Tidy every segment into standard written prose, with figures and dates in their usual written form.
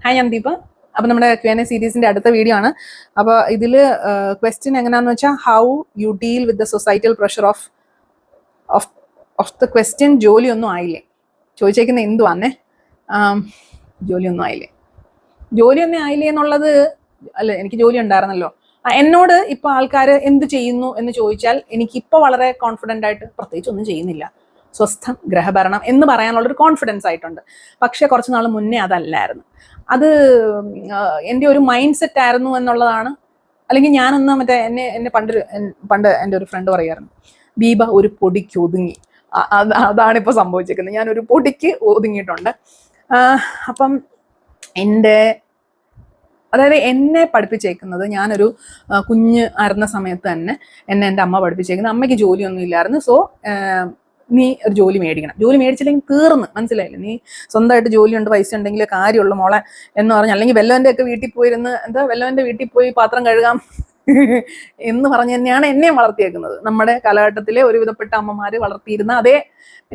Hi ഞാൻ ദീപ. അപ്പോൾ നമ്മുടെ Q&A സീരീസിന്റെ അടുത്ത വീഡിയോ ആണ്. അപ്പോൾ ഇതിൽ ക്വസ്റ്റ്യൻ എങ്ങനെയാണെന്ന് വെച്ചാൽ how you deal with the societal pressure of the question ജോലിയൊന്നും ആയില്ലേ. ചോദിച്ചേക്കുന്ന എന്തുവാന്നേ, ജോലിയൊന്നും ആയില്ലേ എന്നുള്ളത് അല്ല, എനിക്ക് ജോലി ഉണ്ടായിരുന്നല്ലോ. എന്നോട് ഇപ്പോൾ ആൾക്കാർ എന്ത് ചെയ്യുന്നു എന്ന് ചോദിച്ചാൽ എനിക്കിപ്പോൾ വളരെ കോൺഫിഡൻ്റ് ആയിട്ട് പ്രത്യേകിച്ച് ഒന്നും ചെയ്യുന്നില്ല, സ്വസ്ഥം ഗ്രഹഭരണം എന്ന് പറയാനുള്ളൊരു കോൺഫിഡൻസ് ആയിട്ടുണ്ട്. പക്ഷേ കുറച്ച് നാൾ മുന്നേ അതല്ലായിരുന്നു. അത് എൻ്റെ ഒരു മൈൻഡ് സെറ്റ് ആയിരുന്നു എന്നുള്ളതാണ്. അല്ലെങ്കിൽ ഞാനൊന്ന് മറ്റേ എന്നെ പണ്ട് എൻ്റെ ഒരു ഫ്രണ്ട് പറയാറുണ്ട്, ദീപ ഒരു പൊടിക്ക് ഒതുങ്ങി. അതാണ് ഇപ്പോൾ സംഭവിച്ചിരിക്കുന്നത്. ഞാനൊരു പൊടിക്ക് ഒതുങ്ങിയിട്ടുണ്ട്. അപ്പം എന്നെ പഠിപ്പിച്ചേക്കുന്നത്, ഞാനൊരു കുഞ്ഞ് ആയിരുന്ന സമയത്ത് തന്നെ എൻ്റെ അമ്മ പഠിപ്പിച്ചേക്കുന്നത്, അമ്മയ്ക്ക് ജോലിയൊന്നും ഇല്ലായിരുന്നു. സോ നീ ഒരു ജോലി മേടിക്കണം, ജോലി മേടിച്ചില്ലെങ്കിൽ തീർന്ന്, മനസ്സിലായില്ലേ, നീ സ്വന്തമായിട്ട് ജോലിയുണ്ട്, പൈസ ഉണ്ടെങ്കിൽ കാര്യമുള്ളൂ മോളെ എന്ന് പറഞ്ഞ്, അല്ലെങ്കിൽ വെല്ലവൻ്റെ ഒക്കെ വീട്ടിൽ പോയിരുന്ന് വെല്ലവൻ്റെ വീട്ടിൽ പോയി പാത്രം കഴുകാം എന്ന് പറഞ്ഞ് തന്നെയാണ് എന്നെയും വളർത്തിയേക്കുന്നത്. നമ്മുടെ കാലഘട്ടത്തിലെ ഒരുവിധപ്പെട്ട അമ്മമാർ വളർത്തിയിരുന്ന അതേ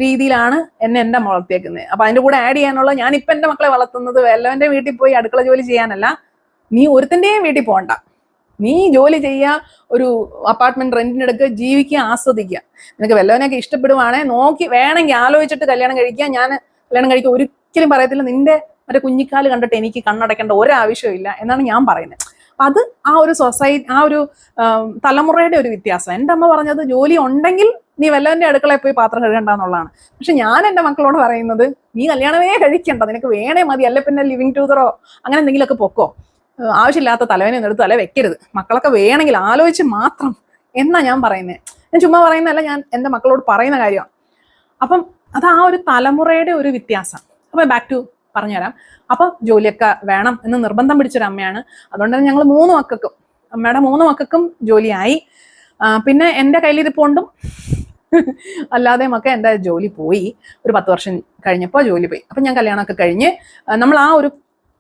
രീതിയിലാണ് എൻ്റെ അമ്മ വളർത്തിയേക്കുന്നത്. അപ്പം അതിൻ്റെ കൂടെ ആഡ് ചെയ്യാനുള്ള, ഞാനിപ്പോൾ എൻ്റെ മക്കളെ വളർത്തുന്നത് വെല്ലവൻ്റെ വീട്ടിൽ പോയി അടുക്കള ജോലി ചെയ്യാനല്ല. നീ ഒരുത്തിൻ്റെയും വീട്ടിൽ പോകണ്ട, നീ ജോലി ചെയ്യുക, ഒരു അപ്പാർട്ട്മെന്റ് റെന്റിനെടുക്കുക, ജീവിക്കുക, ആസ്വദിക്കുക. നിനക്ക് വല്ലവനെയൊക്കെ ഇഷ്ടപ്പെടുവാണെ നോക്കി വേണമെങ്കിൽ ആലോചിച്ചിട്ട് കല്യാണം കഴിക്കുക. ഞാൻ കല്യാണം കഴിക്കുക ഒരിക്കലും പറയത്തില്ല. നിന്റെ മറ്റേ കുഞ്ഞിക്കാല് കണ്ടിട്ട് എനിക്ക് കണ്ണടക്കേണ്ട ഒരാവശ്യമില്ല എന്നാണ് ഞാൻ പറയുന്നത്. അത് ആ ഒരു തലമുറയുടെ ഒരു വ്യത്യാസം. എൻ്റെ അമ്മ പറഞ്ഞത് ജോലി ഉണ്ടെങ്കിൽ നീ വല്ലവൻ്റെ അടുക്കളയിൽ പോയി പാത്രം കഴുകണ്ട എന്നുള്ളതാണ്. പക്ഷെ ഞാൻ എൻ്റെ മക്കളോട് പറയുന്നത്, നീ കല്യാണമേ കഴിക്കണ്ട, നിനക്ക് വേണേ മതി, അല്ലെ പിന്നെ ലിവിങ് ടൂതറോ അങ്ങനെ എന്തെങ്കിലുമൊക്കെ പൊക്കോ, ആവശ്യമില്ലാത്ത തലവേന എടുത്ത് തല വെക്കരുത്, മക്കളൊക്കെ വേണമെങ്കിൽ ആലോചിച്ച് മാത്രം എന്നാ ഞാൻ പറയുന്നത്. ഞാൻ ചുമ്മാ പറയുന്നതല്ല, ഞാൻ എൻ്റെ മക്കളോട് പറയുന്ന കാര്യമാണ്. അപ്പം അത് ആ ഒരു തലമുറയുടെ ഒരു വ്യത്യാസം. അപ്പോൾ ബാക്ക് ടു പറഞ്ഞുതരാം. അപ്പം ജോലിയൊക്കെ വേണം എന്ന് നിർബന്ധം പിടിച്ചൊരു അമ്മയാണ്. അതുകൊണ്ട് തന്നെ ഞങ്ങൾ അമ്മയുടെ 3 മക്കൾക്കും ജോലിയായി. പിന്നെ എൻ്റെ കയ്യിലിരിപ്പുണ്ടും അല്ലാതെയും ഒക്കെ എൻ്റെ ജോലി പോയി. ഒരു 10 വർഷം കഴിഞ്ഞപ്പോൾ ജോലി പോയി. അപ്പം ഞാൻ കല്യാണമൊക്കെ കഴിഞ്ഞ് നമ്മൾ ആ ഒരു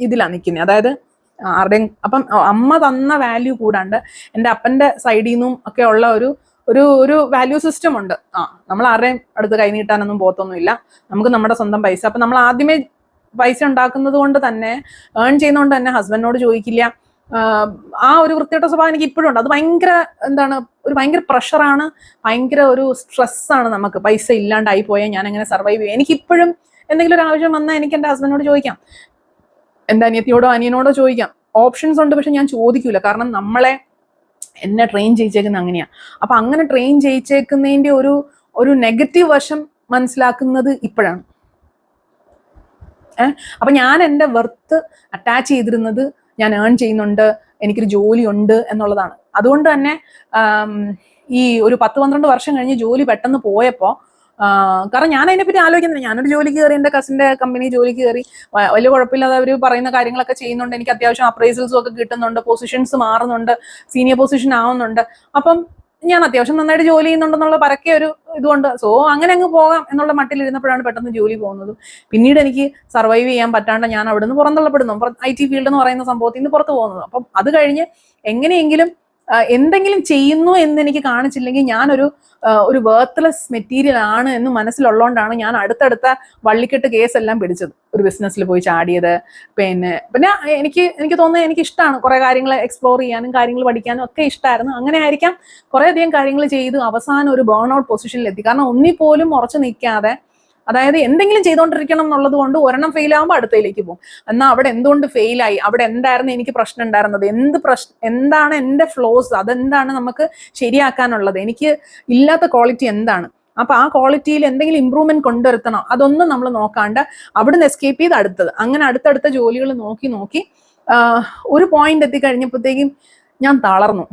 ഇതിലാണ് നിൽക്കുന്നത്. അതായത് ആരുടെയും അപ്പം അമ്മ തന്ന വാല്യൂ കൂടാണ്ട് എൻ്റെ അപ്പൻ്റെ സൈഡിൽ നിന്നും ഒക്കെ ഉള്ള ഒരു വാല്യൂ സിസ്റ്റം ഉണ്ട്. നമ്മൾ ആരുടെയും അടുത്ത് കൈ നീട്ടാനൊന്നും പോത്തൊന്നുമില്ല. നമുക്ക് നമ്മുടെ സ്വന്തം പൈസ, അപ്പം നമ്മൾ ആദ്യമേ പൈസ ഉണ്ടാക്കുന്നത് കൊണ്ട് തന്നെ, ഏൺ ചെയ്യുന്നതുകൊണ്ട് തന്നെ ഹസ്ബൻഡിനോട് ചോദിക്കില്ല. ആ ഒരു വൃത്തികെട്ട സ്വഭാവം എനിക്ക് ഇപ്പോഴും ഉണ്ട്. അത് ഭയങ്കര പ്രഷറാണ്, ഭയങ്കര ഒരു സ്ട്രെസ്സാണ്. നമുക്ക് പൈസ ഇല്ലാണ്ടായി പോയാൽ ഞാൻ എങ്ങനെ സർവൈവ് ചെയ്യും. എനിക്കിപ്പോഴും എന്തെങ്കിലും ഒരു ആവശ്യം വന്നാൽ എനിക്ക് എൻ്റെ ഹസ്ബൻഡിനോട് ചോദിക്കാം, എൻ്റെ അനിയത്തിയോടോ അനിയനോടോ ചോദിക്കാം. ഓപ്ഷൻസ് ഉണ്ട്, പക്ഷെ ഞാൻ ചോദിക്കൂല. കാരണം എന്നെ ട്രെയിൻ ചെയ്യിച്ചേക്കുന്നത് അങ്ങനെയാണ്. അപ്പം അങ്ങനെ ട്രെയിൻ ചെയ്യിച്ചേക്കുന്നതിൻ്റെ ഒരു നെഗറ്റീവ് വശം മനസ്സിലാക്കുന്നത് ഇപ്പോഴാണ്. അപ്പം ഞാൻ എൻ്റെ വെർത്ത് അറ്റാച്ച് ചെയ്തിരുന്നത് ഞാൻ ഏൺ ചെയ്യുന്നുണ്ട്, എനിക്കൊരു ജോലി ഉണ്ട് എന്നുള്ളതാണ്. അതുകൊണ്ട് തന്നെ ഈ ഒരു 10-12 വർഷം കഴിഞ്ഞ് ജോലി പെട്ടെന്ന് പോയപ്പോൾ, കാരണം ഞാൻ അതിനെപ്പറ്റി ആലോചിക്കുന്നില്ല. ഞാനൊരു ജോലിക്ക് കയറി, എൻ്റെ കസിൻ്റെ കമ്പനി ജോലിക്ക് കയറി, വലിയ കുഴപ്പമില്ലാതെ അവർ പറയുന്ന കാര്യങ്ങളൊക്കെ ചെയ്യുന്നുണ്ട്. എനിക്ക് അത്യാവശ്യം അപ്രൈസൽസും ഒക്കെ കിട്ടുന്നുണ്ട്, പൊസിഷൻസ് മാറുന്നുണ്ട്, സീനിയർ പൊസിഷൻ ആവുന്നുണ്ട്. അപ്പം ഞാൻ അത്യാവശ്യം നന്നായിട്ട് ജോലി ചെയ്യുന്നുണ്ടെന്നുള്ള പരക്കെ ഒരു ഇതുകൊണ്ട് സോ അങ്ങനെ അങ്ങ് പോകാം എന്നുള്ള മട്ടിലിരുന്നപ്പോഴാണ് പെട്ടെന്ന് ജോലി പോകുന്നത്. പിന്നീട് എനിക്ക് സർവൈവ് ചെയ്യാൻ പറ്റാണ്ട് ഞാൻ അവിടെ നിന്ന് പുറന്തള്ളപ്പെടുന്നു. IT ഫീൽഡ് എന്ന് പറയുന്ന സംഭവത്തിൽ നിന്ന് പുറത്ത് പോകുന്നത്. അപ്പം അത് കഴിഞ്ഞ് എങ്ങനെയെങ്കിലും എന്തെങ്കിലും ചെയ്യുന്നു എന്ന് എനിക്ക് കാണിച്ചില്ലെങ്കിൽ ഞാനൊരു വേർത്ത്ലെസ് മെറ്റീരിയൽ ആണ് എന്ന് മനസ്സിലുള്ളതുകൊണ്ടാണ് ഞാൻ അടുത്തടുത്ത വള്ളിക്കെട്ട് കേസെല്ലാം പിടിച്ചത്. ഒരു ബിസിനസ്സിൽ പോയി ചാടിയത്. പിന്നെ എനിക്ക് തോന്നുന്നത് എനിക്ക് ഇഷ്ടമാണ് കുറേ കാര്യങ്ങൾ എക്സ്പ്ലോർ ചെയ്യാനും കാര്യങ്ങൾ പഠിക്കാനും ഒക്കെ ഇഷ്ടമായിരുന്നു. അങ്ങനെ ആയിരിക്കാം കുറേയധികം കാര്യങ്ങൾ ചെയ്ത് അവസാനം ഒരു ബേൺ ഔട്ട് പൊസിഷനിലെത്തി. കാരണം ഒന്നിൽ പോലും ഉറച്ചു നിൽക്കാതെ, അതായത് എന്തെങ്കിലും ചെയ്തുകൊണ്ടിരിക്കണം എന്നുള്ളത് കൊണ്ട് ഒരെണ്ണം ഫെയിൽ ആകുമ്പോൾ അടുത്തയിലേക്ക് പോകും. എന്നാൽ അവിടെ എന്തുകൊണ്ട് ഫെയിലായി, അവിടെ എന്തായിരുന്നു എനിക്ക് പ്രശ്നം ഉണ്ടായിരുന്നത്, എന്താണ് എൻ്റെ ഫ്ലോസ്, അതെന്താണ് നമുക്ക് ശരിയാക്കാനുള്ളത്, എനിക്ക് ഇല്ലാത്ത ക്വാളിറ്റി എന്താണ്, അപ്പൊ ആ ക്വാളിറ്റിയിൽ എന്തെങ്കിലും ഇമ്പ്രൂവ്മെന്റ് കൊണ്ടുവരുത്തണോ, അതൊന്നും നമ്മൾ നോക്കാണ്ട് അവിടുന്ന് എസ്കേപ്പ് ചെയ്ത് അടുത്തത്, അങ്ങനെ അടുത്തടുത്ത ജോലികൾ നോക്കി ഒരു പോയിന്റ് എത്തിക്കഴിഞ്ഞപ്പോഴത്തേക്കും ഞാൻ തളർന്നു.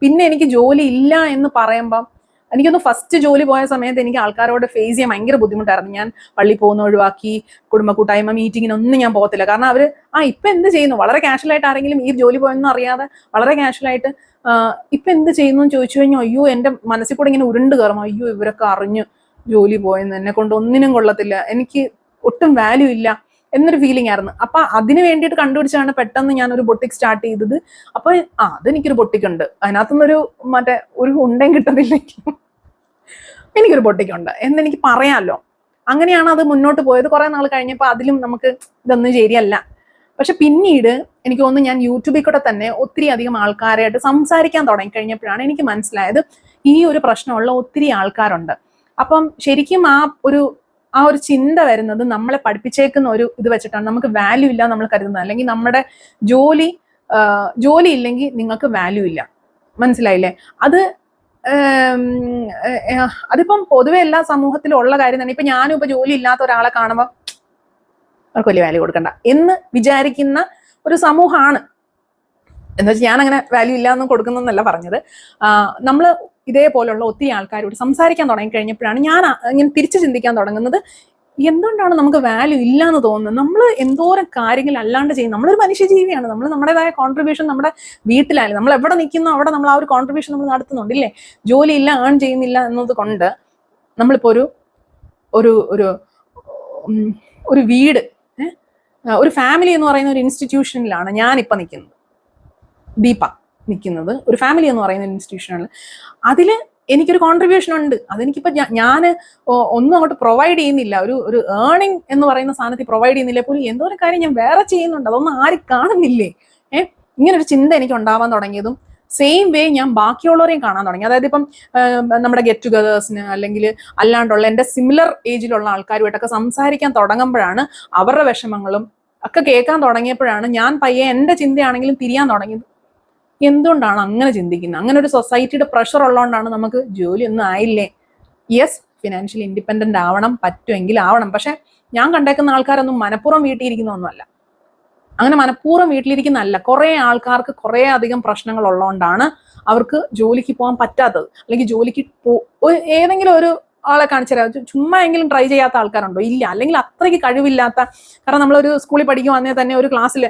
പിന്നെ എനിക്ക് ജോലി ഇല്ല എന്ന് പറയുമ്പം, എനിക്കൊന്ന് ഫസ്റ്റ് ജോലി പോയ സമയത്ത് എനിക്ക് ആൾക്കാരോട് ഫേസ് ചെയ്യാൻ ഭയങ്കര ബുദ്ധിമുട്ടായിരുന്നു. ഞാൻ പള്ളി പോകുന്ന ഒഴിവാക്കി, കുടുംബ കൂട്ടായ്മ മീറ്റിങ്ങിനൊന്നും ഞാൻ പോകത്തില്ല. കാരണം അവര് ഇപ്പൊ എന്ത് ചെയ്യുന്നു, വളരെ കാഷ്വലായിട്ട് ആരെങ്കിലും ഈ ജോലി പോയെന്നും അറിയാതെ വളരെ കാഷ്വലായിട്ട് ഇപ്പൊ എന്ത് ചെയ്യുന്നു എന്ന് ചോദിച്ചു കഴിഞ്ഞാൽ, അയ്യോ എൻ്റെ മനസ്സിൽ കൂടെ ഇങ്ങനെ ഉരുണ്ട് കയറും, അയ്യോ ഇവരൊക്കെ അറിഞ്ഞു ജോലി പോയെന്ന്, എന്നെ കൊണ്ട് ഒന്നിനും കൊള്ളത്തില്ല, എനിക്ക് ഒട്ടും വാല്യൂ ഇല്ല എന്നൊരു ഫീലിംഗ് ആയിരുന്നു. അപ്പൊ അതിന് വേണ്ടിയിട്ട് കണ്ടുപിടിച്ചാണ് പെട്ടെന്ന് ഞാൻ ഒരു ബൊട്ടിക് സ്റ്റാർട്ട് ചെയ്തത്. അപ്പൊ അതെനിക്കൊരു ബൊട്ടിക് ഉണ്ട്, അതിനകത്തുനിന്നൊരു ഒരു ഉണ്ടയും കിട്ടുന്നില്ലെങ്കിലും എനിക്കൊരു ബൊട്ടിക്കുണ്ട് എന്നെനിക്ക് പറയാമല്ലോ. അങ്ങനെയാണ് അത് മുന്നോട്ട് പോയത്. കുറെ നാൾ കഴിഞ്ഞപ്പോൾ അതിലും നമുക്ക് ഇതൊന്നും ശരിയല്ല, പക്ഷെ പിന്നീട് എനിക്ക് തോന്നുന്നു ഞാൻ യൂട്യൂബിൽ കൂടെ തന്നെ ഒത്തിരി അധികം ആൾക്കാരായിട്ട് സംസാരിക്കാൻ തുടങ്ങി കഴിഞ്ഞപ്പോഴാണ് എനിക്ക് മനസ്സിലായത് ഈ ഒരു പ്രശ്നമുള്ള ഒത്തിരി ആൾക്കാരുണ്ട്. അപ്പം ശരിക്കും ആ ഒരു ചിന്ത വരുന്നത് നമ്മളെ പഠിപ്പിച്ചേക്കുന്ന ഒരു ഇത് വെച്ചിട്ടാണ്. നമുക്ക് വാല്യൂ ഇല്ല നമ്മൾ കരുതുന്നത്, അല്ലെങ്കിൽ നമ്മുടെ ജോലി ഇല്ലെങ്കിൽ നിങ്ങൾക്ക് വാല്യൂ ഇല്ല. മനസ്സിലായില്ലേ? അതിപ്പം പൊതുവെ എല്ലാ സമൂഹത്തിലും ഉള്ള കാര്യം തന്നെ. ഇപ്പൊ ഞാനും ഇപ്പൊ ജോലി ഇല്ലാത്ത ഒരാളെ കാണുമ്പോൾ അവർക്ക് വലിയ വാല്യൂ കൊടുക്കണ്ട എന്ന് വിചാരിക്കുന്ന ഒരു സമൂഹമാണ്. എന്താ വെച്ചാൽ ഞാൻ അങ്ങനെ വാല്യൂ ഇല്ല എന്ന് കൊടുക്കുന്നല്ല പറഞ്ഞത്. നമ്മൾ ഇതേപോലുള്ള ഒത്തിരി ആൾക്കാരോട് സംസാരിക്കാൻ തുടങ്ങി കഴിഞ്ഞപ്പോഴാണ് ഞാൻ ഇങ്ങനെ തിരിച്ചു ചിന്തിക്കാൻ തുടങ്ങുന്നത്, എന്തുകൊണ്ടാണ് നമുക്ക് വാല്യൂ ഇല്ല എന്ന് തോന്നുന്നത്? നമ്മൾ എന്തോരം കാര്യങ്ങൾ അല്ലാണ്ട് ചെയ്യും. നമ്മളൊരു മനുഷ്യജീവിയാണ്. നമ്മൾ നമ്മുടേതായ കോൺട്രിബ്യൂഷൻ നമ്മുടെ വീട്ടിലായാലും നമ്മൾ എവിടെ നിൽക്കുന്നോ അവിടെ നമ്മൾ ആ ഒരു കോൺട്രിബ്യൂഷൻ നമ്മൾ നടത്തുന്നുണ്ടില്ലേ? ജോലിയില്ല, ഏൺ ചെയ്യുന്നില്ല എന്നത് കൊണ്ട് നമ്മളിപ്പോൾ ഒരു വീട്, ഒരു ഫാമിലി എന്ന് പറയുന്ന ഒരു ഇൻസ്റ്റിറ്റ്യൂഷനിലാണ് ഞാനിപ്പോൾ നിൽക്കുന്നത്. ദീപ നിൽക്കുന്നത് ഒരു ഫാമിലി എന്ന് പറയുന്ന ഇൻസ്റ്റിറ്റ്യൂഷനാണ്. അതിൽ എനിക്കൊരു കോൺട്രിബ്യൂഷൻ ഉണ്ട്. അതെനിക്കിപ്പോൾ ഞാൻ ഒന്നും അങ്ങോട്ട് പ്രൊവൈഡ് ചെയ്യുന്നില്ല, ഒരു ഏർണിംഗ് എന്ന് പറയുന്ന സാധനത്തിൽ പ്രൊവൈഡ് ചെയ്യുന്നില്ല പോലും എന്തോരം കാര്യം ഞാൻ വേറെ ചെയ്യുന്നുണ്ട്, അതൊന്നും ആരും കാണുന്നില്ലേ? ഇങ്ങനൊരു ചിന്ത എനിക്ക് ഉണ്ടാവാൻ തുടങ്ങിയതും സെയിം വേ ഞാൻ ബാക്കിയുള്ളവരെയും കാണാൻ തുടങ്ങി. അതായത് ഇപ്പം നമ്മുടെ ഗെറ്റ് ടുഗദേഴ്സിന് അല്ലെങ്കിൽ അല്ലാണ്ടുള്ള എൻ്റെ സിമിലർ ഏജിലുള്ള ആൾക്കാരുമായിട്ടൊക്കെ സംസാരിക്കാൻ തുടങ്ങുമ്പോഴാണ്, അവരുടെ വിഷമങ്ങളും ഒക്കെ കേൾക്കാൻ തുടങ്ങിയപ്പോഴാണ് ഞാൻ പയ്യെ എൻ്റെ ചിന്തയാണെങ്കിലും തിരിയാൻ തുടങ്ങിയത്. എന്തുകൊണ്ടാണ് അങ്ങനെ ചിന്തിക്കുന്നത്? അങ്ങനെ ഒരു സൊസൈറ്റിയുടെ പ്രഷർ ഉള്ളതുകൊണ്ടാണ് നമുക്ക് ജോലി ഒന്നും ആയില്ലേ. യെസ്, ഫിനാൻഷ്യലി ഇൻഡിപെൻഡന്റ് ആവണം, പറ്റുമെങ്കിൽ ആവണം. പക്ഷെ ഞാൻ കണ്ടേക്കുന്ന ആൾക്കാരൊന്നും മനഃപൂർവ്വം വീട്ടിലിരിക്കുന്നൊന്നുമല്ല. അങ്ങനെ മനഃപൂർവ്വം വീട്ടിലിരിക്കുന്നതല്ല. കുറേ ആൾക്കാർക്ക് കുറേ അധികം പ്രശ്നങ്ങൾ ഉള്ളതുകൊണ്ടാണ് അവർക്ക് ജോലിക്ക് പോകാൻ പറ്റാത്തത്. അല്ലെങ്കിൽ ജോലിക്ക് ഏതെങ്കിലും ഒരു ആളെ കാണിച്ചുതരാം, ചുമ്മാ എങ്കിലും ട്രൈ ചെയ്യാത്ത ആൾക്കാരുണ്ടോ? ഇല്ല. അല്ലെങ്കിൽ അത്രയ്ക്ക് കഴിവില്ലാത്ത, കാരണം നമ്മളൊരു സ്കൂളിൽ പഠിക്കുവാന്നേ തന്നെ ഒരു ക്ലാസ്സിൽ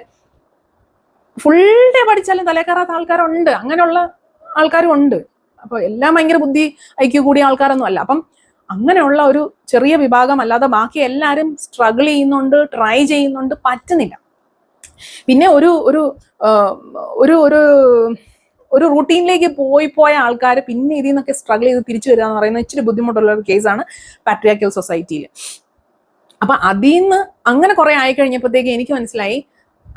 ഫുൾ ഡേ പഠിച്ചാലും തലേ കയറാത്ത ആൾക്കാരുണ്ട്. അങ്ങനെയുള്ള ആൾക്കാരും ഉണ്ട്. അപ്പോൾ എല്ലാം ഭയങ്കര ബുദ്ധി ഐക്യ കൂടിയ ആൾക്കാരൊന്നും അല്ല. അപ്പം അങ്ങനെയുള്ള ഒരു ചെറിയ വിഭാഗം അല്ലാതെ ബാക്കി എല്ലാവരും സ്ട്രഗിൾ ചെയ്യുന്നുണ്ട്, ട്രൈ ചെയ്യുന്നുണ്ട്, പറ്റുന്നില്ല. പിന്നെ ഒരു ഒരു ഒരു ഒരു റൂട്ടീനിലേക്ക് പോയ ആൾക്കാർ പിന്നെ ഇതിൽ നിന്നൊക്കെ സ്ട്രഗിൾ ചെയ്ത് തിരിച്ചു വരിക എന്ന് പറയുന്നത് ഇച്ചിരി ബുദ്ധിമുട്ടുള്ള ഒരു കേസാണ് പാട്രിയാർക്കൽ സൊസൈറ്റിയിൽ. അപ്പൊ അതിൽ നിന്ന് അങ്ങനെ കുറെ ആയി കഴിഞ്ഞപ്പോഴത്തേക്ക് എനിക്ക് മനസ്സിലായി,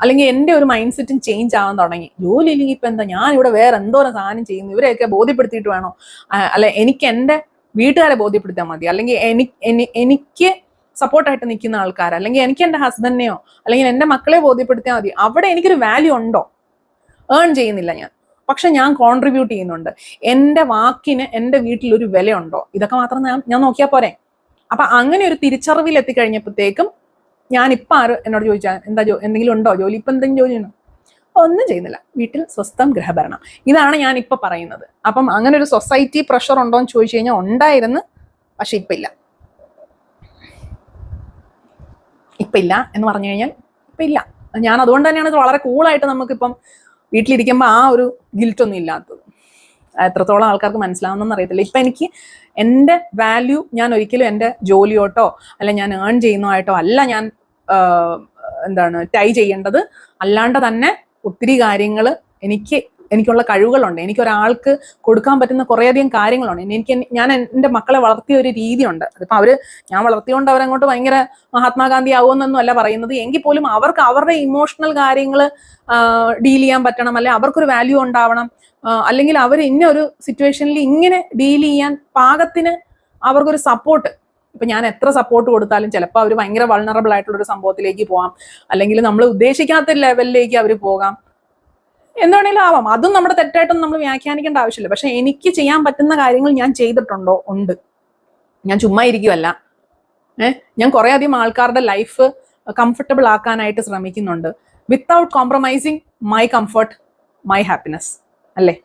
അല്ലെങ്കിൽ എൻ്റെ ഒരു മൈൻഡ് സെറ്റും ചേഞ്ച് ആവാൻ തുടങ്ങി. ജോലി ഇല്ലെങ്കിൽ ഇപ്പം എന്താ, ഞാൻ ഇവിടെ വേറെ എന്തോരം സാധനം ചെയ്യുന്നു, ഇവരെയൊക്കെ ബോധ്യപ്പെടുത്തിയിട്ട് വേണോ? അല്ല, എനിക്ക് എൻ്റെ വീട്ടുകാരെ ബോധ്യപ്പെടുത്താൻ മതി, അല്ലെങ്കിൽ എനിക്ക് സപ്പോർട്ടായിട്ട് നിൽക്കുന്ന ആൾക്കാർ, അല്ലെങ്കിൽ എനിക്ക് എൻ്റെ ഹസ്ബൻഡിനെയോ അല്ലെങ്കിൽ എൻ്റെ മക്കളെ ബോധ്യപ്പെടുത്തിയാൽ മതി. അവിടെ എനിക്കൊരു വാല്യൂ ഉണ്ടോ? ഏൺ ചെയ്യുന്നില്ല ഞാൻ, പക്ഷെ ഞാൻ കോൺട്രിബ്യൂട്ട് ചെയ്യുന്നുണ്ട്. എൻ്റെ വാക്കിന് എൻ്റെ വീട്ടിലൊരു വിലയുണ്ടോ? ഇതൊക്കെ മാത്രം ഞാൻ നോക്കിയാൽ പോരെ. അപ്പൊ അങ്ങനെ ഒരു തിരിച്ചറിവിൽ എത്തിക്കഴിഞ്ഞപ്പോഴത്തേക്കും ഞാനിപ്പോൾ ആര് എന്നോട് ചോദിച്ചാൽ എന്താ എന്തെങ്കിലും ഉണ്ടോ ജോലി, ഇപ്പം എന്തെങ്കിലും ജോലി ഉണ്ടോ? ഒന്നും ചെയ്യുന്നില്ല, വീട്ടിൽ സ്വസ്ഥം ഗൃഹഭരണം. ഇതാണ് ഞാൻ ഇപ്പൊ പറയുന്നത്. അപ്പം അങ്ങനെ ഒരു സൊസൈറ്റി പ്രഷർ ഉണ്ടോ എന്ന് ചോദിച്ചു കഴിഞ്ഞാൽ ഉണ്ടായിരുന്നു, പക്ഷെ ഇപ്പൊ ഇല്ല. എന്ന് പറഞ്ഞു കഴിഞ്ഞാൽ ഇപ്പൊ ഇല്ല. ഞാൻ അതുകൊണ്ട് തന്നെയാണ് ഇത് വളരെ കൂളായിട്ട് നമുക്കിപ്പം വീട്ടിലിരിക്കുമ്പോൾ ആ ഒരു ഗിൽറ്റൊന്നും ഇല്ലാത്തത്. എത്രത്തോളം ആൾക്കാർക്ക് മനസ്സിലാവുന്നെന്ന് അറിയത്തില്ല. ഇപ്പം എനിക്ക് എൻ്റെ വാല്യൂ ഞാൻ ഒരിക്കലും എൻ്റെ ജോലിയോട്ടോ അല്ല ഞാൻ ഏൺ ചെയ്യുന്നതായിട്ടോ അല്ല ഞാൻ ടൈ ചെയ്യേണ്ടത്. അല്ലാണ്ട് തന്നെ ഒത്തിരി കാര്യങ്ങൾ എനിക്കുള്ള കഴിവുകളുണ്ട്. എനിക്കൊരാൾക്ക് കൊടുക്കാൻ പറ്റുന്ന കുറേയധികം കാര്യങ്ങളുണ്ട്. ഞാൻ എൻ്റെ മക്കളെ വളർത്തിയ ഒരു രീതിയുണ്ട്. അതിപ്പോൾ ഞാൻ വളർത്തിയോണ്ട് അവരങ്ങോട്ട് ഭയങ്കര മഹാത്മാഗാന്ധി ആവുമെന്നൊന്നും അല്ല പറയുന്നത്. എങ്കിൽ പോലും അവർക്ക് അവരുടെ ഇമോഷണൽ കാര്യങ്ങൾ ഡീൽ ചെയ്യാൻ പറ്റണം, അല്ലെങ്കിൽ അവർക്കൊരു വാല്യൂ ഉണ്ടാവണം, അല്ലെങ്കിൽ അവർ ഇന്ന ഒരു സിറ്റുവേഷനിൽ ഇങ്ങനെ ഡീൽ ചെയ്യാൻ പാകത്തിന് അവർക്കൊരു സപ്പോർട്ട്. ഇപ്പൊ ഞാൻ എത്ര സപ്പോർട്ട് കൊടുത്താലും ചിലപ്പോൾ അവർ ഭയങ്കര വൾണറബിൾ ആയിട്ടുള്ള ഒരു സംഭവത്തിലേക്ക് പോകാം, അല്ലെങ്കിൽ നമ്മൾ ഉദ്ദേശിക്കാത്ത ലെവലിലേക്ക് അവർ പോകാം, എന്താണെങ്കിലും ആവാം. അതും നമ്മുടെ തെറ്റായിട്ടൊന്നും നമ്മൾ വ്യാഖ്യാനിക്കേണ്ട ആവശ്യമില്ല. പക്ഷെ എനിക്ക് ചെയ്യാൻ പറ്റുന്ന കാര്യങ്ങൾ ഞാൻ ചെയ്തിട്ടുണ്ടോ? ഉണ്ട്. ഞാൻ ചുമ്മാ ഇരിക്കുമല്ല. ഞാൻ കുറേ അധികം ആൾക്കാരുടെ ലൈഫ് കംഫർട്ടബിൾ ആക്കാനായിട്ട് ശ്രമിക്കുന്നുണ്ട്, without compromising my comfort, my happiness, അല്ലേ?